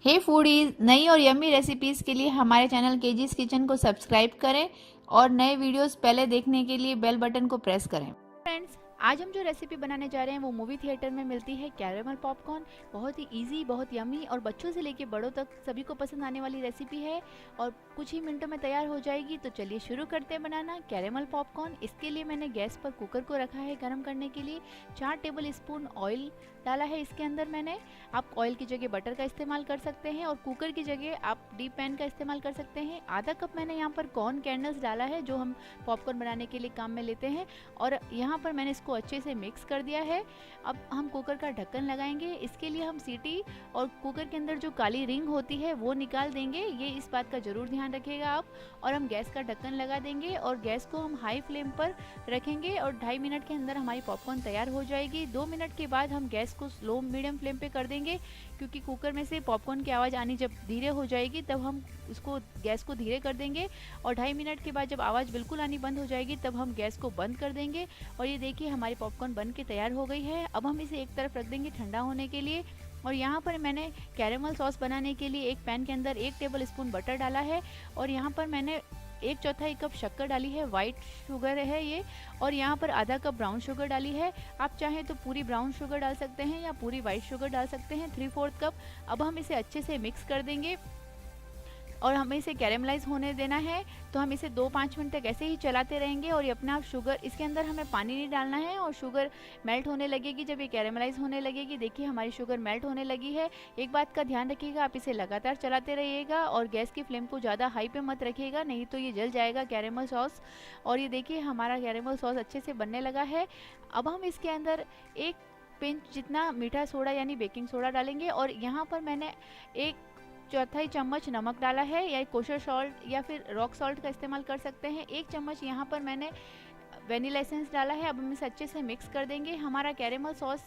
हे foodies, नई और yummy recipes के लिए हमारे चैनल केजीज किचन को सब्सक्राइब करें और नए वीडियोस पहले देखने के लिए बेल बटन को प्रेस करें। फ्रेंड्स, आज हम जो रेसिपी बनाने जा रहे हैं वो मूवी थिएटर में मिलती है कैरेमल पॉपकॉर्न। बहुत ही इजी, बहुत यम्मी और बच्चों से लेके बड़ों तक सभी को पसंद आने वाली रेसिपी है और कुछ ही मिनटों में तैयार हो जाएगी। तो चलिए शुरू करते हैं बनाना कैरेमल पॉपकॉर्न। इसके लिए मैंने गैस पर कुकर को रखा है गर्म करने के लिए। 4 टेबल स्पून ऑयल डाला है इसके अंदर मैंने। आप ऑयल की जगह बटर का इस्तेमाल कर सकते हैं और कुकर की जगह आप डीप पैन का इस्तेमाल कर सकते हैं। आधा कप मैंने यहाँ पर कॉर्न कैंडल्स डाला है जो हम पॉपकॉर्न बनाने के लिए काम में लेते हैं और यहाँ पर मैंने इसको अच्छे से मिक्स कर दिया है। अब हम कुकर का ढक्कन लगाएंगे। इसके लिए हम सीटी और कुकर के अंदर जो काली रिंग होती है वो निकाल देंगे, ये इस बात का ज़रूर ध्यान रखिएगा आप। और हम गैस का ढक्कन लगा देंगे और गैस को हम हाई फ्लेम पर रखेंगे और 2.5 मिनट के अंदर हमारी पॉपकॉर्न तैयार हो जाएगी। 2 मिनट के बाद हम गैस को स्लो मीडियम फ्लेम पे कर देंगे, क्योंकि कुकर में से पॉपकॉर्न की आवाज़ आनी जब धीरे हो जाएगी तब हम उसको गैस को धीरे कर देंगे और 2.5 मिनट के बाद जब आवाज़ बिल्कुल आनी बंद हो जाएगी तब हम गैस को बंद कर देंगे। और ये देखिए हमारी पॉपकॉर्न बन के तैयार हो गई है। अब हम इसे एक तरफ रख देंगे ठंडा होने के लिए। और यहाँ पर मैंने कैरेमल सॉस बनाने के लिए एक पैन के अंदर 1 टेबल स्पून बटर डाला है और यहाँ पर मैंने 1/4 कप शक्कर डाली है, वाइट शुगर है ये। और यहाँ पर आधा कप ब्राउन शुगर डाली है। आप चाहें तो पूरी ब्राउन शुगर डाल सकते हैं या पूरी वाइट शुगर डाल सकते हैं, 3/4 कप। अब हम इसे अच्छे से मिक्स कर देंगे और हमें इसे कैरेमलाइज होने देना है। तो हम इसे 2-5 मिनट तक ऐसे ही चलाते रहेंगे और ये अपने आप शुगर, इसके अंदर हमें पानी नहीं डालना है और शुगर मेल्ट होने लगेगी। जब ये कैरेमलाइज होने लगेगी, देखिए हमारी शुगर मेल्ट होने लगी है। एक बात का ध्यान रखिएगा, आप इसे लगातार चलाते रहिएगा और गैस की फ्लेम को ज़्यादा हाई पे मत रखिएगा, नहीं तो ये जल जाएगा कैरेमल सॉस। और ये देखिए हमारा कैरेमल सॉस अच्छे से बनने लगा है। अब हम इसके अंदर 1 पिंच जितना मीठा सोडा यानी बेकिंग सोडा डालेंगे और यहाँ पर मैंने 1/4 चम्मच नमक डाला है, या कोशर सॉल्ट या फिर रॉक सॉल्ट का इस्तेमाल कर सकते हैं। 1 चम्मच यहाँ पर मैंने वेनिला एसेंस डाला है। अब हम इसे अच्छे से मिक्स कर देंगे। हमारा कैरेमल सॉस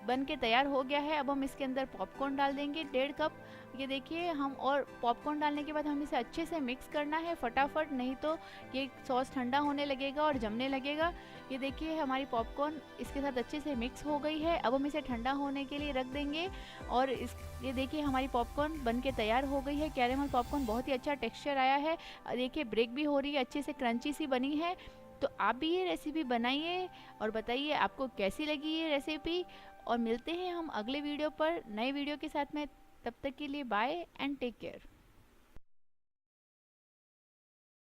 बन के तैयार हो गया है। अब हम इसके अंदर पॉपकॉर्न डाल देंगे 1.5 कप। ये देखिए हम, और पॉपकॉर्न डालने के बाद हम इसे अच्छे से मिक्स करना है फटाफट, नहीं तो ये सॉस ठंडा होने लगेगा और जमने लगेगा। ये देखिए हमारी पॉपकॉर्न इसके साथ अच्छे से मिक्स हो गई है। अब हम इसे ठंडा होने के लिए रख देंगे और ये देखिए हमारी पॉपकॉर्न बन के तैयार हो गई है। कैरेमल पॉपकॉर्न बहुत ही अच्छा टेक्सचर आया है, देखिए ब्रेक भी हो रही है, अच्छे से क्रंची सी बनी है। तो आप भी ये रेसिपी बनाइए और बताइए आपको कैसी लगी ये रेसिपी। और मिलते हैं हम अगले वीडियो पर नए वीडियो के साथ में। तब तक के लिए बाय एंड टेक केयर।